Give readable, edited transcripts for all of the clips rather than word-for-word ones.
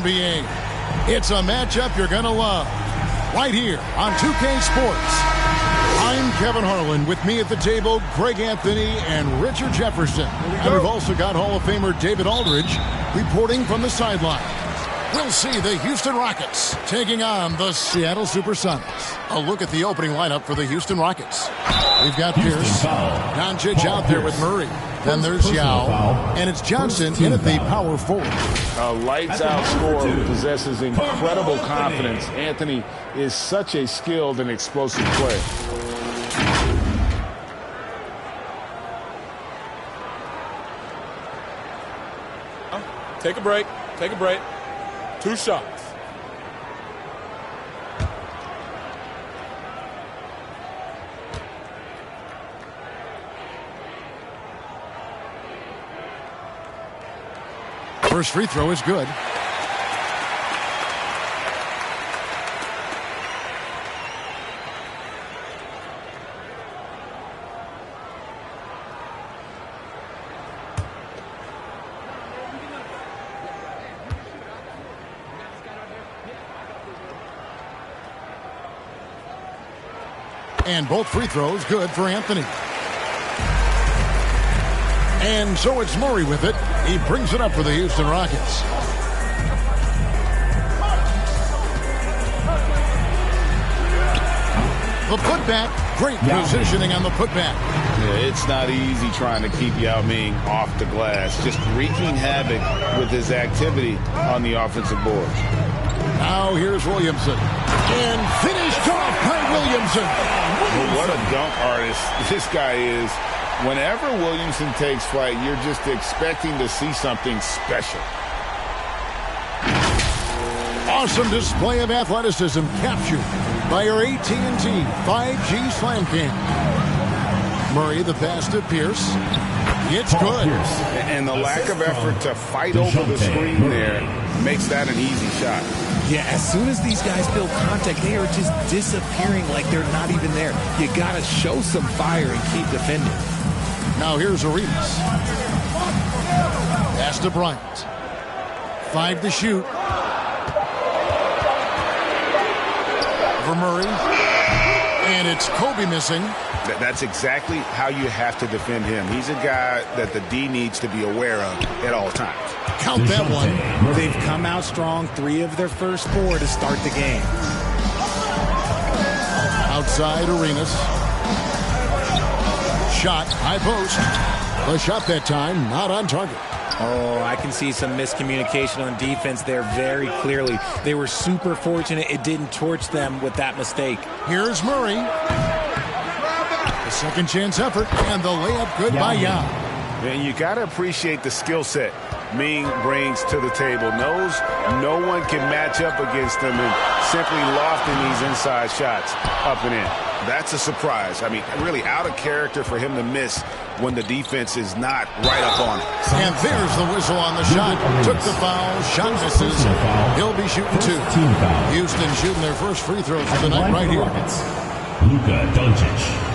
NBA. It's a matchup you're going to love. Right here on 2K Sports. I'm Kevin Harlan. With me at the table, Greg Anthony and Richard Jefferson. And we've also got Hall of Famer David Aldridge reporting from the sideline. We'll see the Houston Rockets taking on the Seattle Supersonics. A look at the opening lineup for the Houston Rockets. We've got Pierce, Doncic out there with Murray. Then there's Yao, and it's Johnson in at the power forward. A lights-out scorer who possesses incredible confidence. Anthony is such a skilled and explosive player. Take a break. Take a break. 2 shots. First free throw is good. And both free throws good for Anthony. And so it's Murray with it. He brings it up for the Houston Rockets. The putback. Great positioning on the putback. Yeah, it's not easy trying to keep Yao Ming off the glass. Just wreaking havoc with his activity on the offensive boards. Now here's Williamson. And finished off by Williamson. Well, what a dunk artist this guy is. Whenever Williamson takes flight, you're just expecting to see something special. Awesome display of athleticism captured by our AT&T 5G Slam Cam. Murray, the pass to Pierce. It's good. And the lack of effort to fight over the screen there makes that an easy shot. Yeah, as soon as these guys feel contact, they are just disappearing like they're not even there. You got to show some fire and keep defending. Now here's Arenas. Pass to Bryant. 5 to shoot. For Murray. And it's Kobe missing. That's exactly how you have to defend him. He's a guy that the D needs to be aware of at all times. Count that one. They've come out strong, 3 of their first 4 to start the game. Outside Arenas. Shot, high post. The shot that time, not on target. Oh, I can see some miscommunication on defense there very clearly. They were super fortunate it didn't torch them with that mistake. Here's Murray. The second chance effort, and the layup good by Yao. And you got to appreciate the skill set Ming brings to the table. Knows no one can match up against him and simply lofting these inside shots up and in. That's a surprise. I mean, really out of character for him to miss when the defense is not right up on it. And there's the whistle on the shot. Took the foul. Shot misses. He'll be shooting 2. Houston shooting their first free throws of the night right here. Luka Doncic.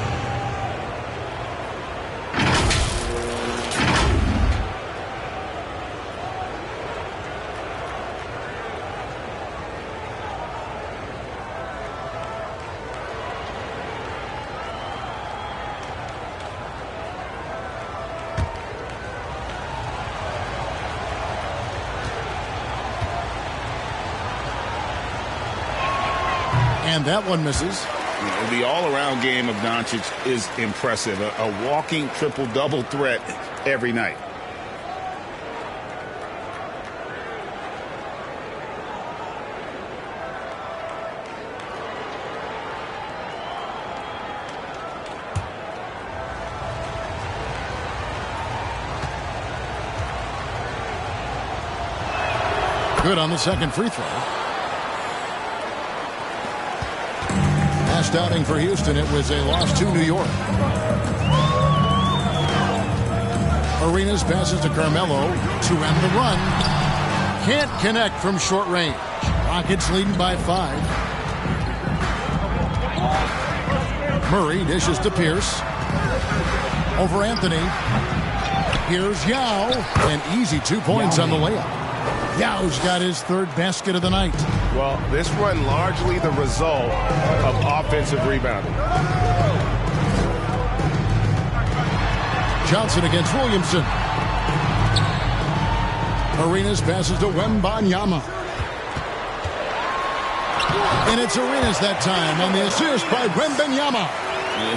And that one misses. The all-around game of Doncic is impressive. A walking triple-double threat every night. Good on the second free throw. Last outing for Houston, it was a loss to New York. Arenas passes to Carmelo to end the run. Can't connect from short range. Rockets leading by 5. Murray dishes to Pierce. Over Anthony. Here's Yao. An easy 2 points on the layup. Yao's got his third basket of the night. Well, this run largely the result of offensive rebounding. Johnson against Williamson. Arenas passes to Wembanyama. And it's Arenas that time on the assist by Wembanyama.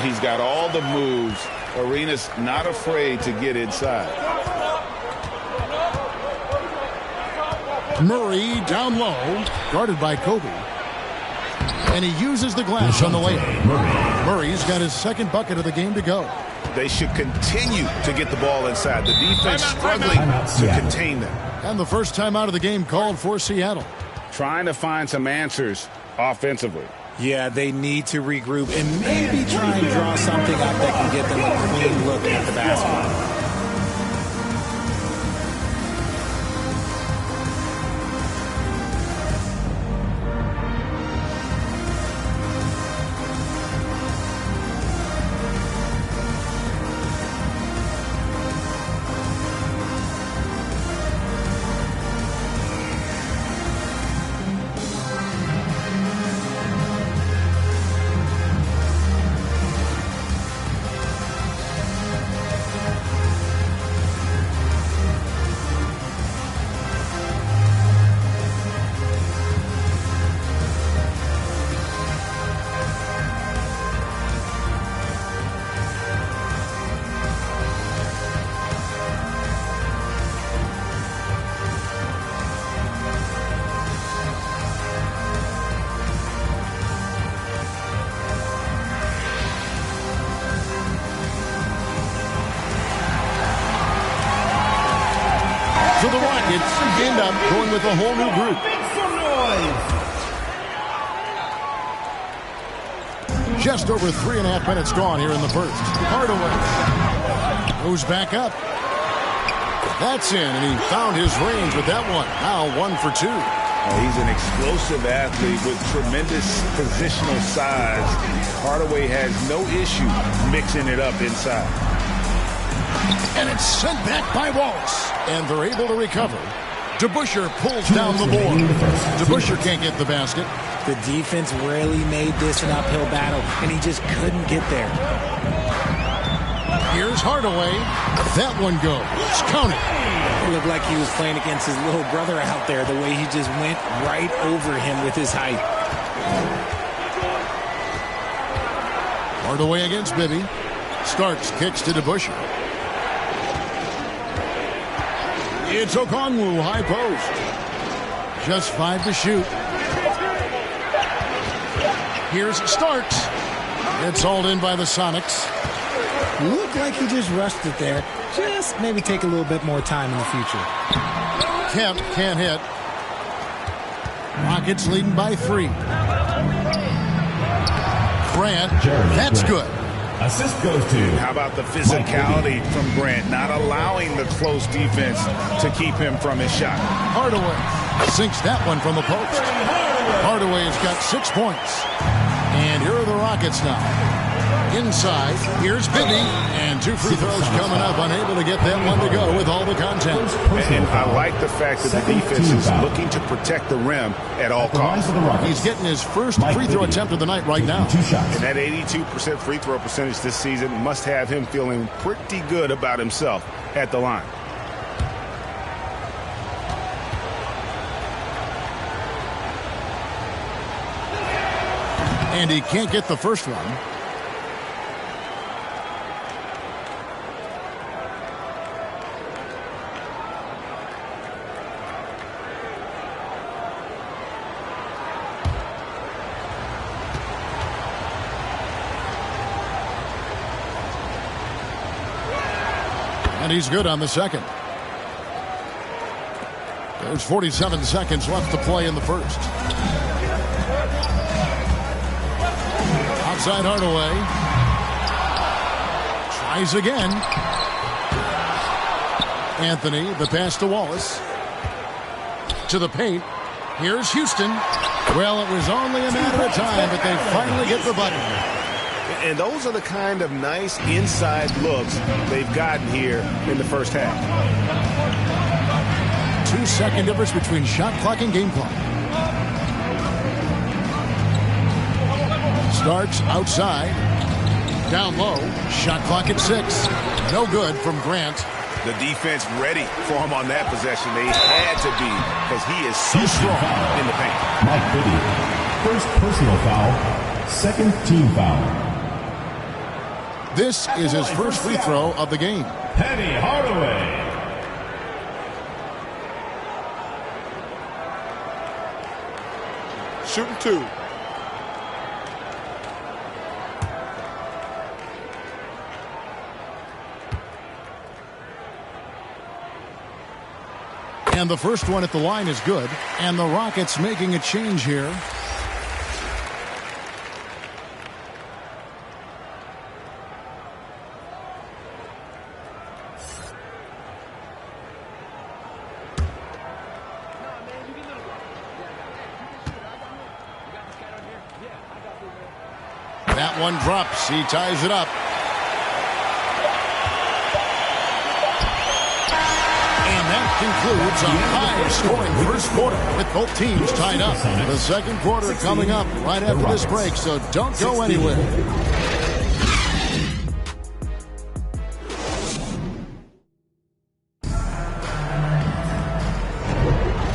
He's got all the moves. Arenas not afraid to get inside. Murray down low, guarded by Kobe. And he uses the glass on the layup. Murray's got his second bucket of the game to go. They should continue to get the ball inside. The defense struggling to contain them. And the first time out of the game called for Seattle. Trying to find some answers offensively. Yeah, they need to regroup and maybe try and draw something up that can get them a clean look at the basket. So the Rockets end up going with a whole new group. Just over 3.5 minutes gone here in the first. Hardaway goes back up. That's in, and he found his range with that one. Now 1 for 2. He's an explosive athlete with tremendous positional size. Hardaway has no issue mixing it up inside. And it's sent back by Wallace. And they're able to recover. DeBusschere pulls down the board. DeBusschere can't get the basket. The defense really made this an uphill battle, and he just couldn't get there. Here's Hardaway. That one goes. Count it. It looked like he was playing against his little brother out there, the way he just went right over him with his height. Hardaway against Bibby. Starks kicks to DeBusschere. It's Okongwu, high post. Just 5 to shoot. Here's Starks. It's hauled in by the Sonics. Looked like he just rushed it there. Just maybe take a little bit more time in the future. Kemp can't hit. Rockets leading by 3. Grant, that's good. Assist goes to... How about the physicality from Grant, not allowing the close defense to keep him from his shot. Hardaway sinks that one from the post. Hardaway has got 6 points. And here are the Rockets now. Inside, here's Bibby. And 2 free throws coming up, unable to get that one to go with all the content. And I like the fact that the defense is looking to protect the rim at all costs. He's getting his first free throw attempt of the night right now. And that 82% free throw percentage this season must have him feeling pretty good about himself at the line. And he can't get the first one. And he's good on the second. There's 47 seconds left to play in the first. Outside Hardaway. Tries again. Anthony, the pass to Wallace. To the paint. Here's Houston. Well, it was only a matter of time, but they finally get the button. And those are the kind of nice inside looks they've gotten here in the first half. 2-second difference between shot clock and game clock. Starts outside. Down low. Shot clock at 6. No good from Grant. The defense ready for him on that possession. They had to be because he is so strong in the paint. Mike Bibby. First personal foul. Second team foul. This is his first free throw of the game. Penny Hardaway. Shooting 2. And the first one at the line is good. And the Rockets making a change here. That one drops. He ties it up. Concludes a high-scoring first quarter with both teams tied up. The second quarter coming up right after this break, so don't go anywhere.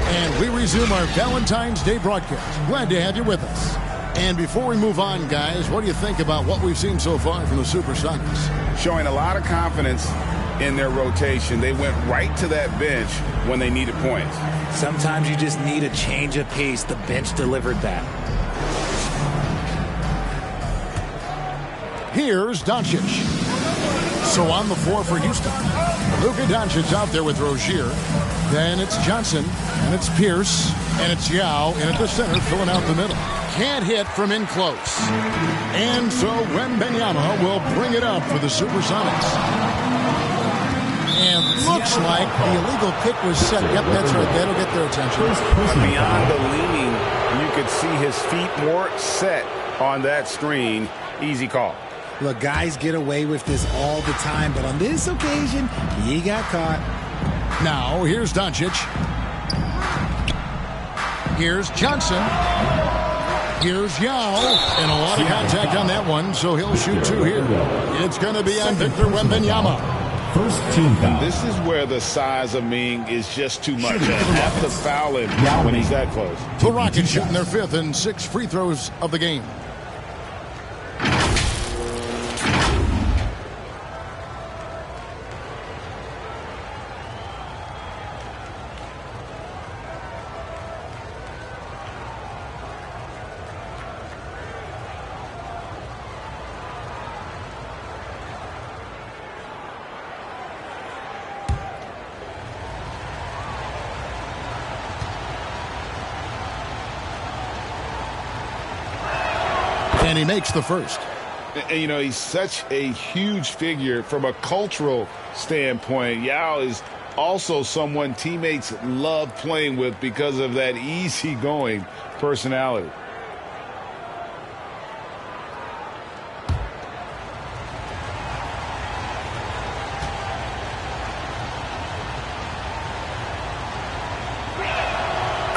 And we resume our Valentine's Day broadcast. Glad to have you with us. And before we move on, guys, what do you think about what we've seen so far from the Supersonics? Showing a lot of confidence in their rotation. They went right to that bench when they needed points. Sometimes you just need a change of pace. The bench delivered that. Here's Doncic. So on the floor for Houston. Luka Doncic out there with Rozier. Then it's Johnson, and it's Pierce, and it's Yao, and at the center, filling out the middle. Can't hit from in close. And so Wembanyama will bring it up for the Supersonics. And looks like the illegal pick was set. Yep, that's right. That'll get their attention. Beyond the leaning, you could see his feet more set on that screen. Easy call. Look, guys get away with this all the time, but on this occasion, he got caught. Now, here's Doncic. Here's Johnson. Here's Yao. And a lot of contact on that one, so he'll shoot 2 here. It's going to be on Victor Wembanyama. First team foul. This is where the size of Ming is just too much. You have to foul him when he's that close. The Rockets shooting their 5th and 6th free throws of the game. And he makes the first. And, you know, he's such a huge figure from a cultural standpoint. Yao is also someone teammates love playing with because of that easygoing personality.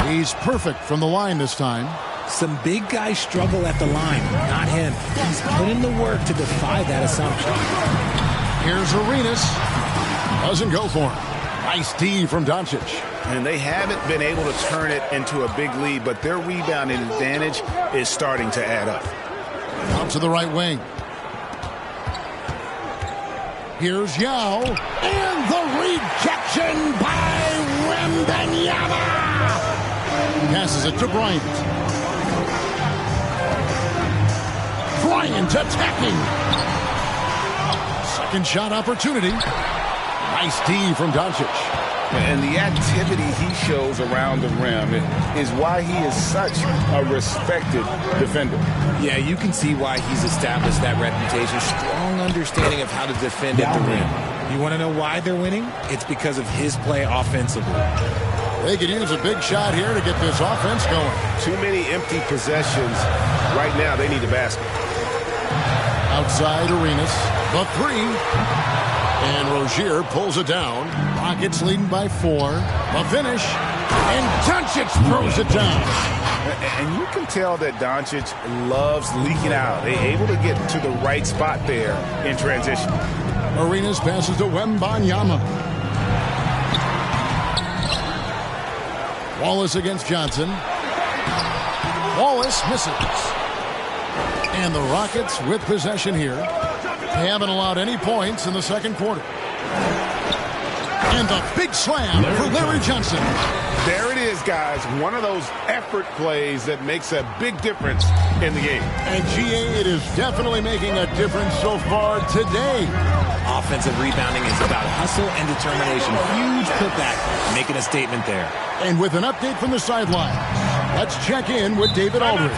He's perfect from the line this time. Some big guys struggle at the line, not him. He's put in the work to defy that assumption. Here's Arenas. Doesn't go for him. Nice D from Doncic. And they haven't been able to turn it into a big lead, but their rebounding advantage is starting to add up. Out to the right wing. Here's Yao. And the rejection by Wembanyama. Passes it to Bryant. Bryant attacking. Second shot opportunity. Nice D from Doncic. And the activity he shows around the rim is why he is such a respected defender. Yeah, you can see why he's established that reputation. Strong understanding of how to defend at the rim. You want to know why they're winning? It's because of his play offensively. They could use a big shot here to get this offense going. Too many empty possessions. Right now, they need a basket. Outside Arenas. The 3. And Rozier pulls it down. Rockets leading by 4. The finish. And Doncic throws it down. And you can tell that Doncic loves leaking out. They're able to get to the right spot there in transition. Arenas passes to Wembanyama. Wallace against Johnson. Wallace misses. And the Rockets with possession here. They haven't allowed any points in the second quarter. And the big slam for Larry Johnson. There it is, guys. One of those effort plays that makes a big difference in the game. And GA, it is definitely making a difference so far today. Offensive rebounding is about hustle and determination. Huge putback, making a statement there. And with an update from the sideline, let's check in with David Aldridge.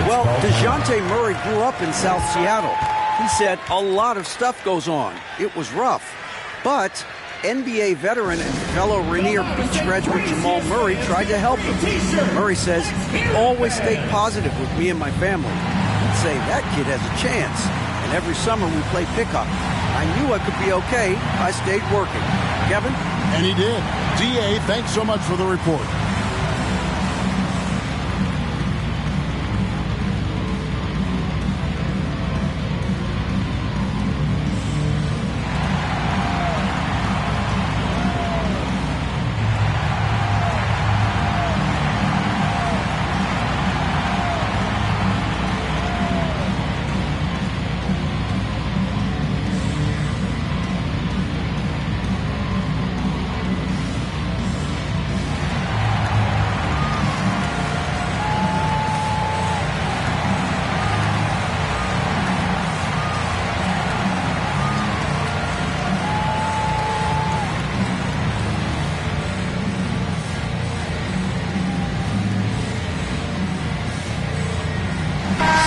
Well, DeJounte Murray grew up in South Seattle. He said a lot of stuff goes on. It was rough. But NBA veteran and fellow Rainier Beach graduate Jamal Murray tried to help him. Murray says he always stayed positive with me and my family. He'd say that kid has a chance. And every summer we play pickup. I knew I could be okay. I stayed working. Kevin? And he did. DA, thanks so much for the report.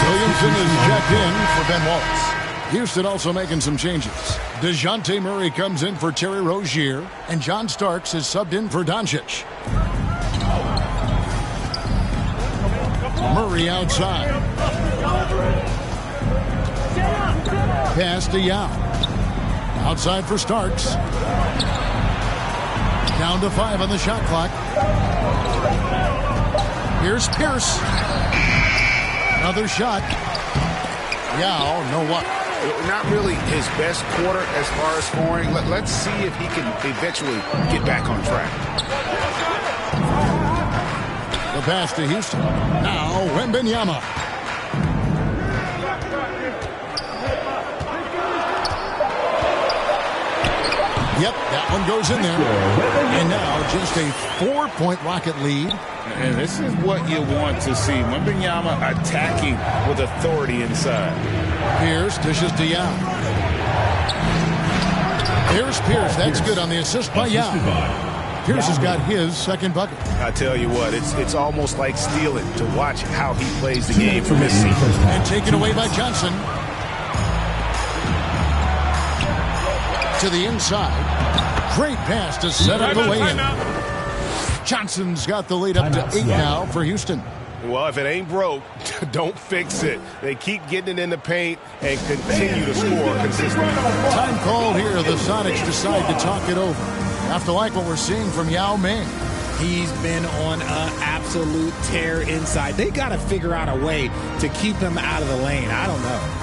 Williamson is checked in for Ben Wallace. Houston also making some changes. DeJounte Murray comes in for Terry Rozier, and John Starks is subbed in for Doncic. Murray outside. Pass to Yao. Outside for Starks. Down to 5 on the shot clock. Here's Pierce. Another shot. Yao, no what? Not really his best quarter as far as scoring. Let's see if he can eventually get back on track. The pass to Houston. Now Wembanyama. Yep, that one goes in there. And now just a 4-point Rocket lead. And this is what you want to see. Wembanyama attacking with authority inside. Pierce dishes to Yao. Here's Pierce. That's good on the assist by Yao. Pierce has got his second bucket. I tell you what, it's almost like stealing to watch how he plays the game from this season. And taken away by Johnson. To the inside. Great pass to set up the way-in. Johnson's got the lead up to 8 now for Houston. Well, if it ain't broke, don't fix it. They keep getting it in the paint and continue to score consistently. Time called here. The Sonics decide to talk it over. Have to like what we're seeing from Yao Ming. He's been on an absolute tear inside. They got to figure out a way to keep him out of the lane. I don't know.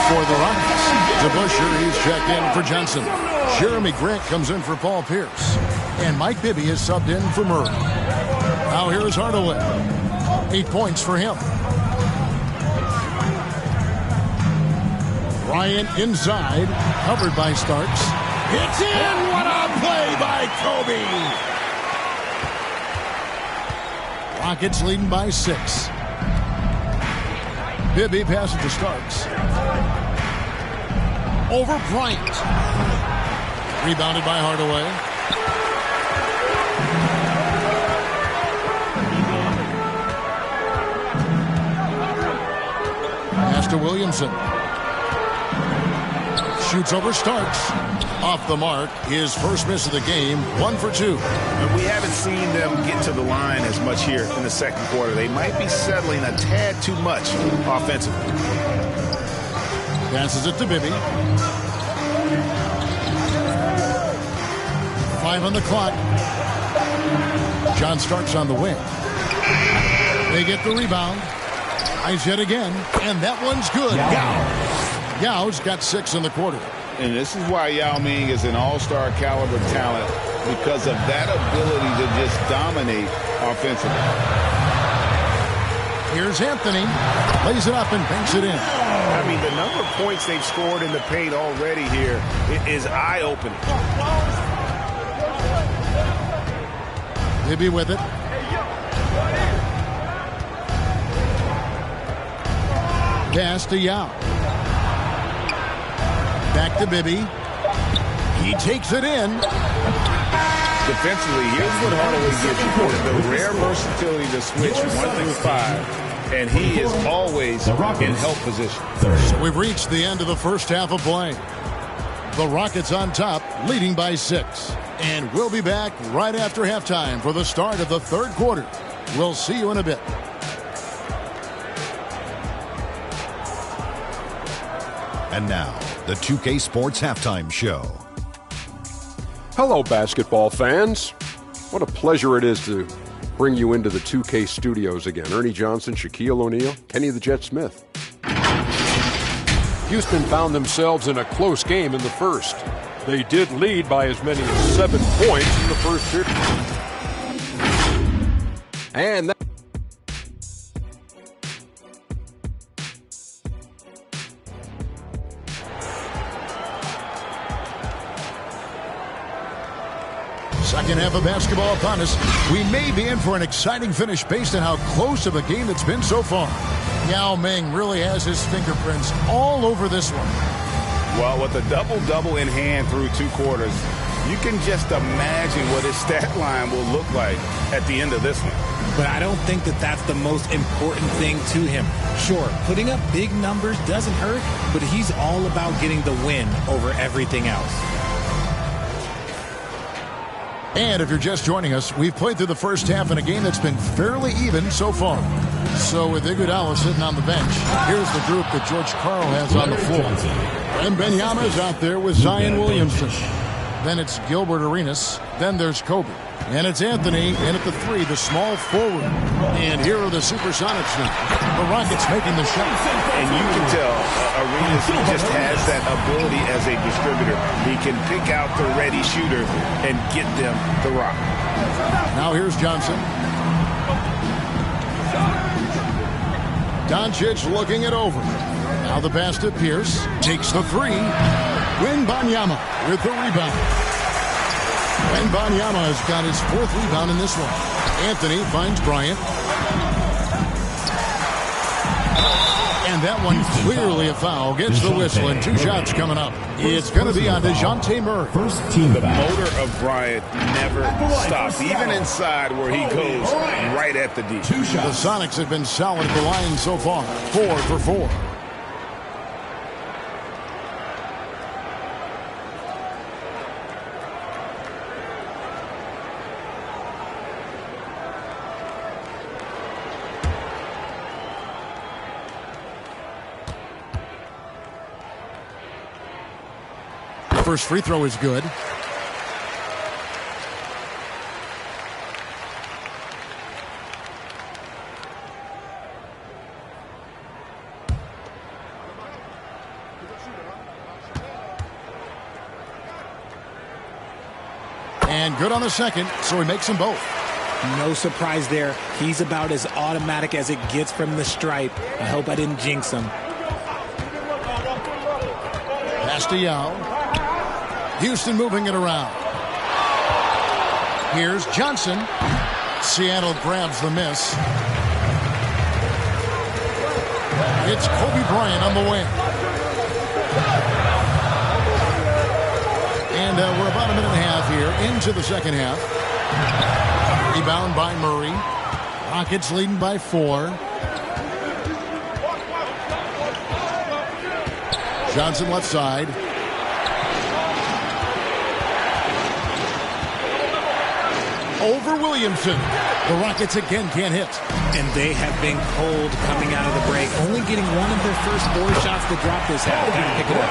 For the Rockets, DeBusschere, he's checked in for Johnson. Jeremy Grant comes in for Paul Pierce. And Mike Bibby is subbed in for Murray. Now here's Hardaway. 8 points for him. Bryant inside, covered by Starks. It's in! What a play by Kobe! Rockets leading by 6. Bibby passes to Starks. Over Bryant. Rebounded by Hardaway. Pass to Williamson. Shoots over Starks. Off the mark. His first miss of the game. 1 for 2. And we haven't seen them get to the line as much here in the second quarter. They might be settling a tad too much offensively. Passes it to Bibby. 5 on the clock. John Starks on the wing. They get the rebound. Eyes yet again. And that one's good. Yao's got 6 in the quarter. And this is why Yao Ming is an all-star caliber talent, because of that ability to just dominate offensively. Here's Anthony. Lays it up and banks it in. I mean, the number of points they've scored in the paint already here is eye-opening. Bibby with it. Pass to Yao. Back to Bibby. He takes it in. Defensively, here's what Hardaway gives you: the rare versatility to switch 1 through 5, and he is always in help position. So we've reached the end of the first half of play. The Rockets on top, leading by 6. And we'll be back right after halftime for the start of the third quarter. We'll see you in a bit. And now, the 2K Sports Halftime Show. Hello, basketball fans. What a pleasure it is to bring you into the 2K studios again. Ernie Johnson, Shaquille O'Neal, Kenny the Jet Smith. Houston found themselves in a close game in the first. They did lead by as many as 7 points in the first period. And that second half of basketball upon us. We may be in for an exciting finish based on how close of a game it's been so far. Yao Ming really has his fingerprints all over this one. Well, with a double-double in hand through 2 quarters, you can just imagine what his stat line will look like at the end of this one. But I don't think that that's the most important thing to him. Sure, putting up big numbers doesn't hurt, but he's all about getting the win over everything else. And if you're just joining us, we've played through the first half in a game that's been fairly even so far. So with Iguodala sitting on the bench, here's the group that George Karl has on the floor. And Benyama's out there with Zion Williamson. Then it's Gilbert Arenas. Then there's Kobe. And it's Anthony in at the 3, the small forward. And here are the Supersonics now. The Rockets making the shot. And you can tell Arenas just has that ability as a distributor. He can pick out the ready shooter and get them the rock. Now here's Johnson. Doncic looking it over. Now the pass to Pierce. Takes the 3. Wembanyama with the rebound. Wembanyama has got his 4th rebound in this one. Anthony finds Bryant. And that one clearly a foul. Gets the whistle and 2 shots coming up. It's going to be on DeJounte Murray. First team The foul. motor of Bryant never stops, even inside where he goes right at the D. The Sonics have been solid at the line so far. 4 for 4. First free throw is good. And good on the second, so he makes them both. No surprise there. He's about as automatic as it gets from the stripe. I hope I didn't jinx him. Pass to Yao. Houston moving it around. Here's Johnson. Seattle grabs the miss. It's Kobe Bryant on the wing. And we're about a minute and a half here into the second half. Rebound by Murray. Rockets leading by 4. Johnson left side. Over Williamson. The Rockets again can't hit. And they have been cold coming out of the break. Only getting one of their first 4 shots to drop this half. Gotta pick it up.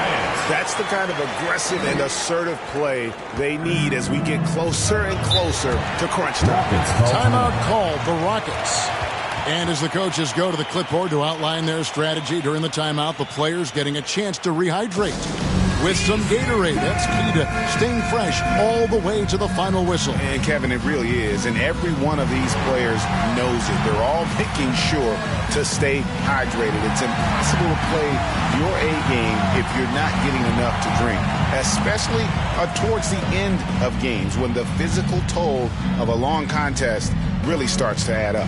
That's the kind of aggressive and assertive play they need as we get closer and closer to crunch time. Timeout called, the Rockets. And as the coaches go to the clipboard to outline their strategy during the timeout, the players getting a chance to rehydrate with some Gatorade. That's key to staying fresh all the way to the final whistle. And Kevin, it really is. And every one of these players knows it. They're all making sure to stay hydrated. It's impossible to play your A game if you're not getting enough to drink, especially towards the end of games when the physical toll of a long contest really starts to add up.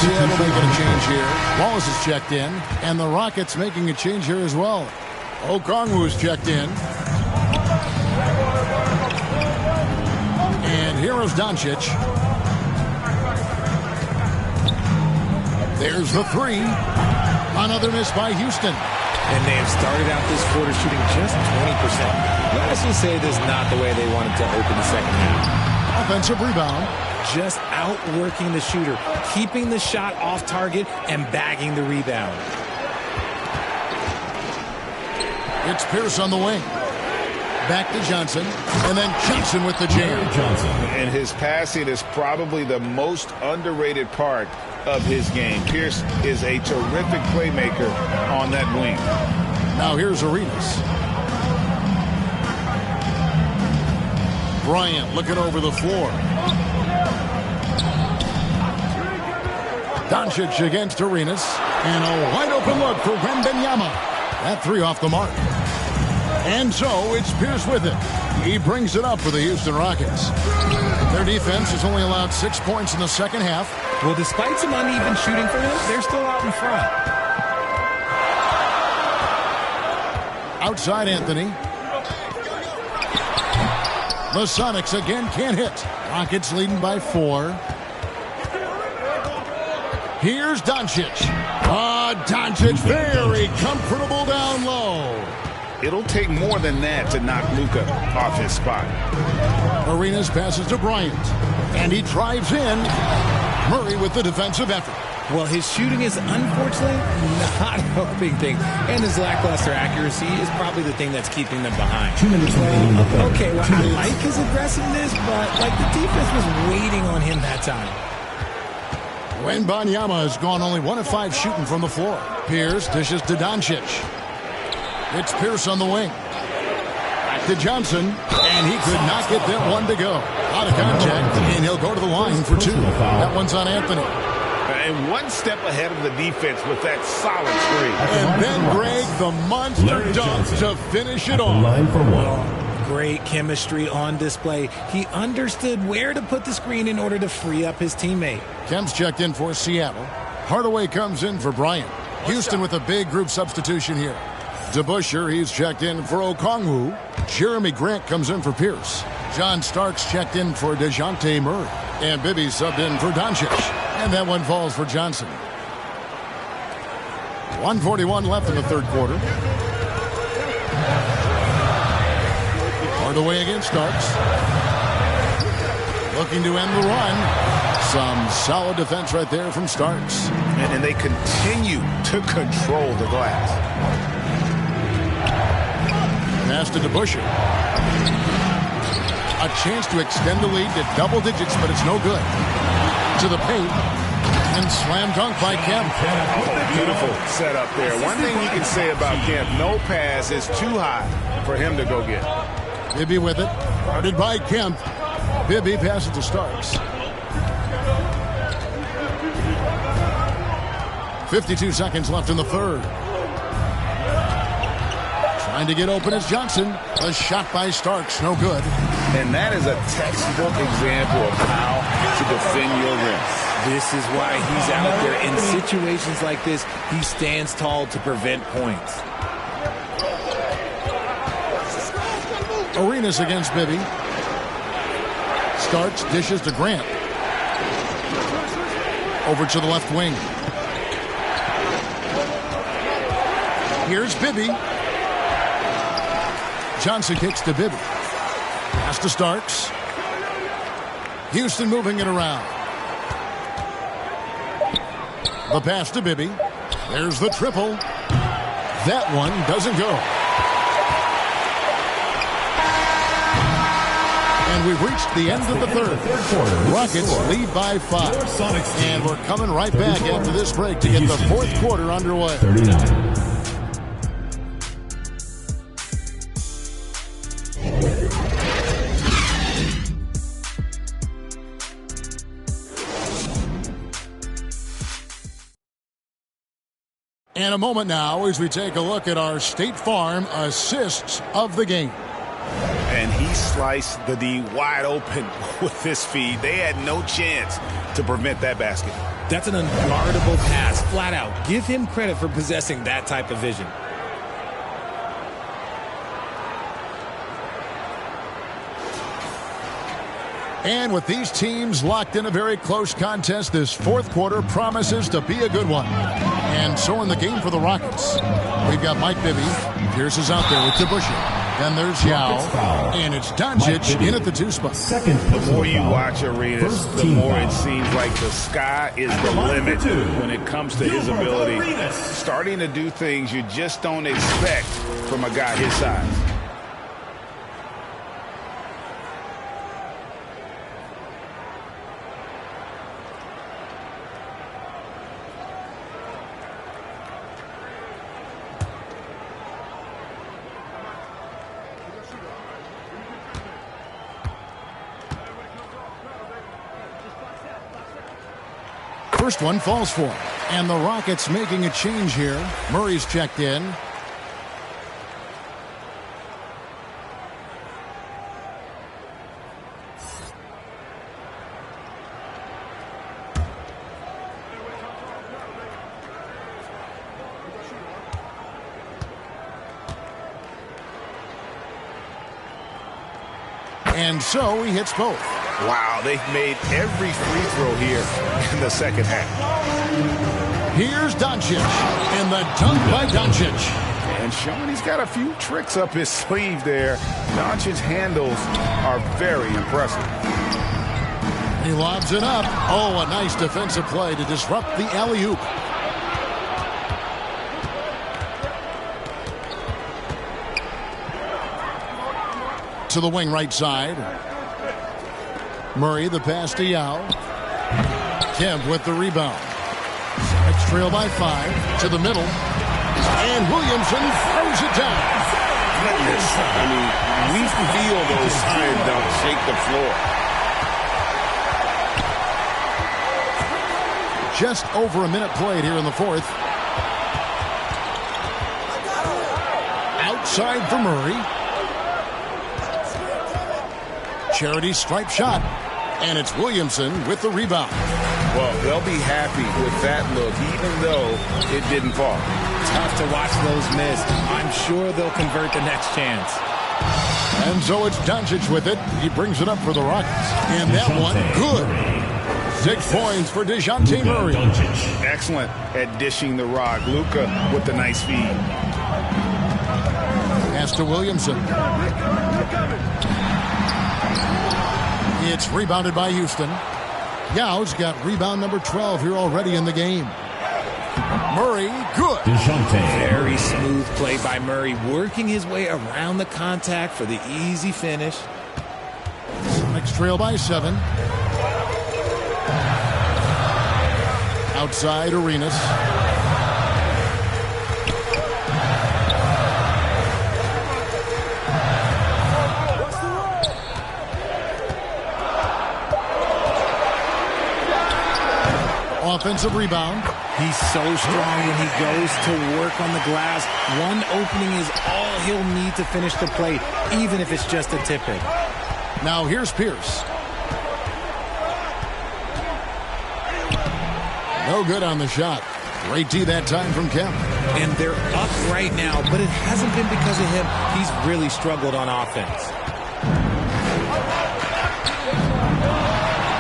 Seattle making a change here. Wallace is checked in, and the Rockets making a change here as well. Okongwu's checked in. And here is Doncic. There's the 3. Another miss by Houston. And they have started out this quarter shooting just 20%. Let's just say this is not the way they wanted to open the second half. Offensive rebound. Just outworking the shooter, keeping the shot off target and bagging the rebound. It's Pierce on the wing. Back to Johnson, and then Johnson with the jam. And his passing is probably the most underrated part of his game. Pierce is a terrific playmaker on that wing. Now here's Arenas. Bryant looking over the floor. Doncic against Arenas. And a wide open look for Wembanyama. That 3 off the mark. And so it's Pierce with it. He brings it up for the Houston Rockets. Their defense has only allowed 6 points in the second half. Well, despite some uneven shooting for them, they're still out in front. Outside Anthony. The Sonics again can't hit. Rockets leading by 4. Here's Doncic. Doncic very comfortable down low. It'll take more than that to knock Luka off his spot. Arenas passes to Bryant. And he drives in. Murray with the defensive effort. Well, his shooting is unfortunately not helping things. And his lackluster accuracy is probably the thing that's keeping them behind. 2 minutes remaining. Okay, well, I like his aggressiveness, but like the defense was waiting on him that time. Wembanyama has gone only 1 of 5 shooting from the floor. Pierce dishes to Doncic. It's Pierce on the wing. Back to Johnson, and he could not get that one to go. Out of contact, and he'll go to the line for 2. That one's on Anthony. And 1 step ahead of the defense with that solid screen. And then Greg, the monster dunk to finish it off. Line for 1. Great chemistry on display. He understood where to put the screen in order to free up his teammate. Kemp's checked in for Seattle. Hardaway comes in for Bryant. Houston with a big group substitution here. DeBusschere, he's checked in for Okongwu. Jeremy Grant comes in for Pierce. John Starks checked in for DeJounte Murray. And Bibby subbed in for Doncic. And that one falls for Johnson. 1:41 left in the third quarter. Hard away against Starks. Looking to end the run. Some solid defense right there from Starks. And they continue to control the glass. Passed it to Busher. A chance to extend the lead to double digits, but it's no good. To the paint. And slam dunk by Kemp. Beautiful setup there. One thing you can say about Kemp, no pass is too high for him to go get. Bibby with it. Guarded by Kemp. Bibby passes to Starks. 52 seconds left in the third. Trying to get open is Johnson. A shot by Starks, no good. And that is a textbook example of how to defend your rim. This is why he's out there. In situations like this, he stands tall to prevent points. Arenas against Bibby. Starks dishes to Grant. Over to the left wing. Here's Bibby. Johnson kicks to Bibby. Pass to Starks. Houston moving it around. The pass to Bibby. There's the triple. That one doesn't go. And we've reached the end of the third. Rockets lead by 5. And we're coming right back after this break to get the fourth quarter underway. 39. And a moment now as we take a look at our State Farm assists of the game. And he sliced the D wide open with this feed. They had no chance to prevent that basket. That's an unguardable pass, flat out. Give him credit for possessing that type of vision. And with these teams locked in a very close contest, this fourth quarter promises to be a good one. And so in the game for the Rockets, we've got Mike Bibby. Pierce is out there with DeBusschere. Then there's Yao. And it's Doncic in at the 2 spot. The more you watch Arenas, the more it seems like the sky is the limit when it comes to his ability. Starting to do things you just don't expect from a guy his size. First one falls for him. And the Rockets making a change here. Murray's checked in. And so he hits both. Wow, they've made every free throw here in the second half. Here's Doncic, and the dunk by Doncic. And Sean, he's got a few tricks up his sleeve there. Doncic's handles are very impressive. He lobs it up. Oh, a nice defensive play to disrupt the alley-oop. To the wing right side. Murray, the pass to Yao. Kemp with the rebound. Sonics trail by 5 to the middle. And Williamson throws it down. Goodness. I mean, we feel those iron dunks shake the floor. Just over a minute played here in the fourth. Outside for Murray. Charity stripe shot. And it's Williamson with the rebound. Well, they'll be happy with that look, even though it didn't fall. Tough to watch those miss. I'm sure they'll convert the next chance. And so it's Doncic with it. He brings it up for the Rockets. And that one, good. 6 points for DeJounte Murray. Excellent at dishing the rock. Luka with the nice feed. Pass to Williamson. It's rebounded by Houston. Yao's got rebound number 12 here already in the game. Murray, good. Very smooth play by Murray, working his way around the contact for the easy finish. Sonics trail by 7. Outside Arenas. Offensive rebound. He's so strong when he goes to work on the glass. One opening is all he'll need to finish the play, even if it's just a tip-in. Now here's Pierce. No good on the shot. Great D that time from Kemp. And they're up right now, but it hasn't been because of him. He's really struggled on offense.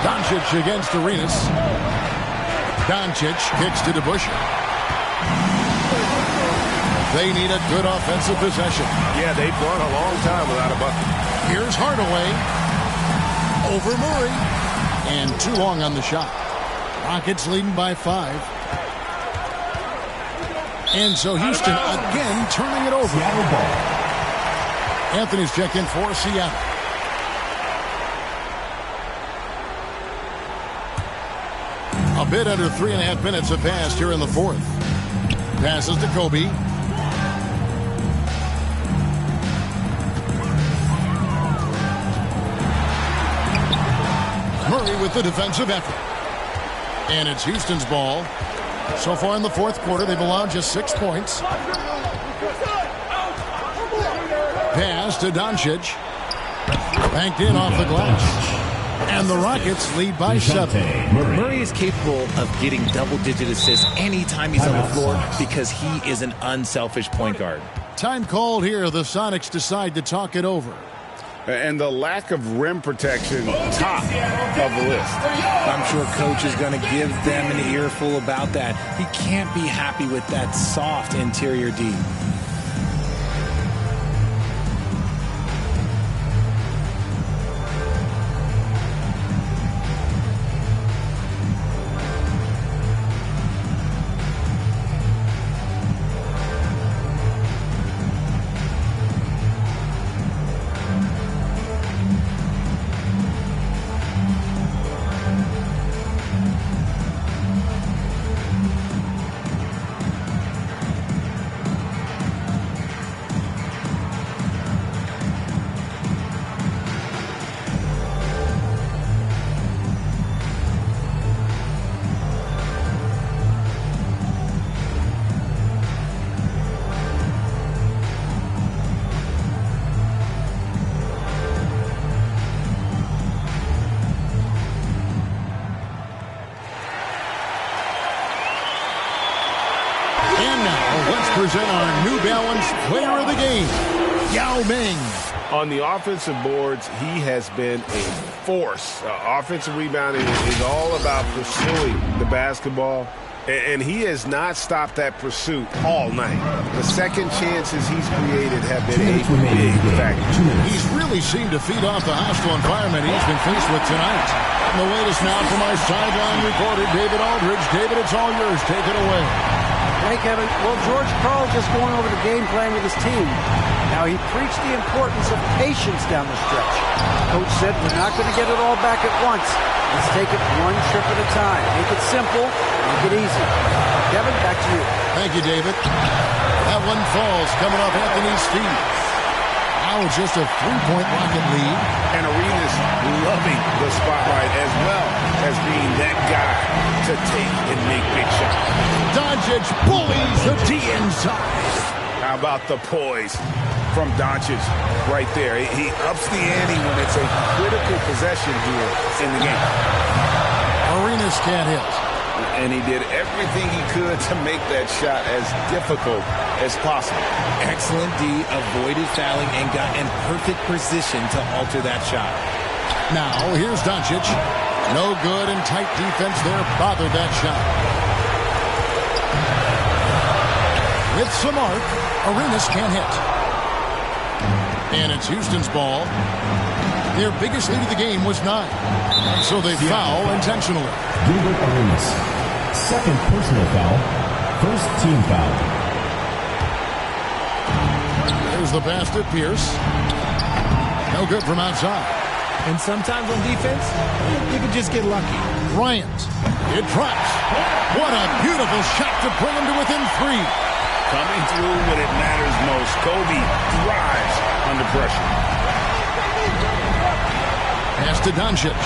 Doncic against Arenas. Doncic kicks to DeBusschere. They need a good offensive possession. Yeah, they've gone a long time without a bucket. Here's Hardaway. Over Murray. And too long on the shot. Rockets leading by 5. And so Houston again turning it over. Seattle ball. Anthony's check in for Seattle. A bit under 3.5 minutes have passed here in the fourth. Passes to Kobe. Murray with the defensive effort. And it's Houston's ball. So far in the fourth quarter, they've allowed just 6 points. Pass to Doncic. Banked in off the glass. And the Rockets lead by 7. Murray is capable of getting double-digit assists anytime he's on the floor because he is an unselfish point guard. Time called here. The Sonics decide to talk it over. And the lack of rim protection, top of the list. I'm sure Coach is going to give them an earful about that. He can't be happy with that soft interior D. Present our New Balance Player of the Game, Yao Ming. On the offensive boards, he has been a force. Offensive rebounding is all about pursuing the basketball, and he has not stopped that pursuit all night. The second chances he's created have been a big factor. He's really seemed to feed off the hostile environment he's been faced with tonight. And the latest now from our sideline reporter, David Aldridge. David, it's all yours. Take it away. Hey, Kevin. Well, George Karl just going over the game plan with his team. Now, he preached the importance of patience down the stretch. Coach said, we're not going to get it all back at once. Let's take it one trip at a time. Make it simple, make it easy. Kevin, back to you. Thank you, David. That one falls coming off Anthony's feet. Now it's just a 3-point Rocket lead. And Arenas loving the spotlight as well as being that guy to take and make big shots. Doncic bullies the D inside. How about the poise from Doncic right there? He ups the ante when it's a critical possession here in the game. Arenas can't hit. And he did everything he could to make that shot as difficult as possible. Excellent D, avoided fouling, and got in perfect position to alter that shot. Now, here's Doncic. No good, and tight defense there bothered that shot. With some arc, Arenas can't hit. And it's Houston's ball. Their biggest lead of the game was 9. And so they foul intentionally. Gilbert Arenas. Second personal foul. First team foul. There's the pass to Pierce. No good from outside. And sometimes on defense, you can just get lucky. Bryant. It drops. What a beautiful shot to bring him to within 3. Coming through when it matters most. Kobe thrives under pressure. Pass to Doncic.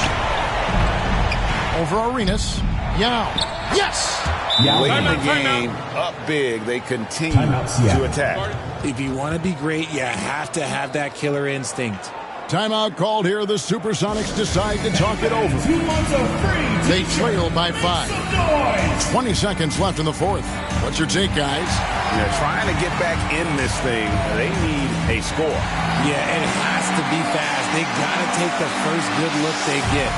Over Arenas. Yao. Yes! Late in the game, up big, they continue to attack. If you want to be great, you have to have that killer instinct. Timeout called here. The Supersonics decide to talk it over. They trail by 5. 20 seconds left in the fourth. What's your take, guys? Yeah, trying to get back in this thing, they need a score. Yeah, and it has to be fast. They got to take the first good look they get.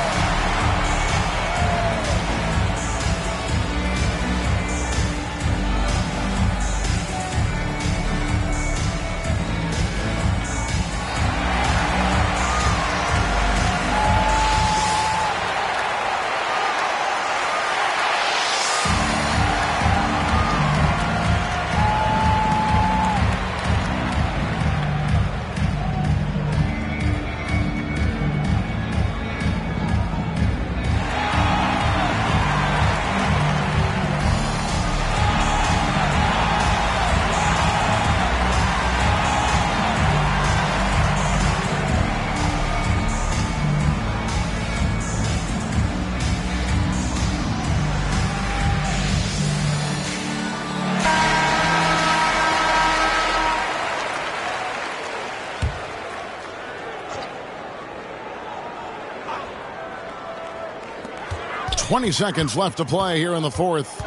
Twenty seconds left to play here in the fourth.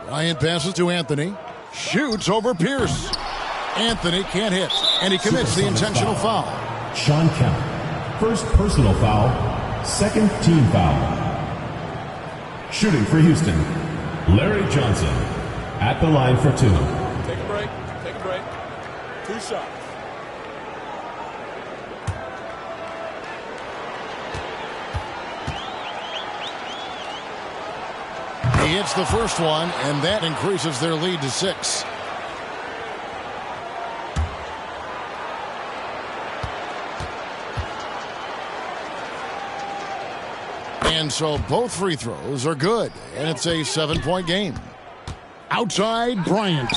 Bryant passes to Anthony. Shoots over Pierce. Anthony can't hit, and he commits the intentional foul. Sean Kemp. First personal foul. Second team foul. Shooting for Houston, Larry Johnson. At the line for 2. Take a break. Take a break. 2 shots. He hits the first one, and that increases their lead to 6. And so both free throws are good, and it's a 7-point game. Outside, Bryant.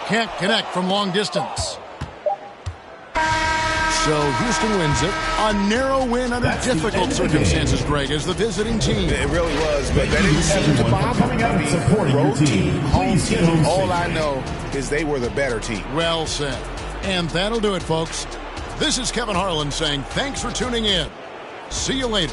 Can't connect from long distance. So Houston wins it. A narrow win under difficult circumstances, Greg, as the visiting team. It really was, but that didn't seem to bother me. I mean, road team, home team, all I know is they were the better team. Well said. And that'll do it, folks. This is Kevin Harlan saying thanks for tuning in. See you later.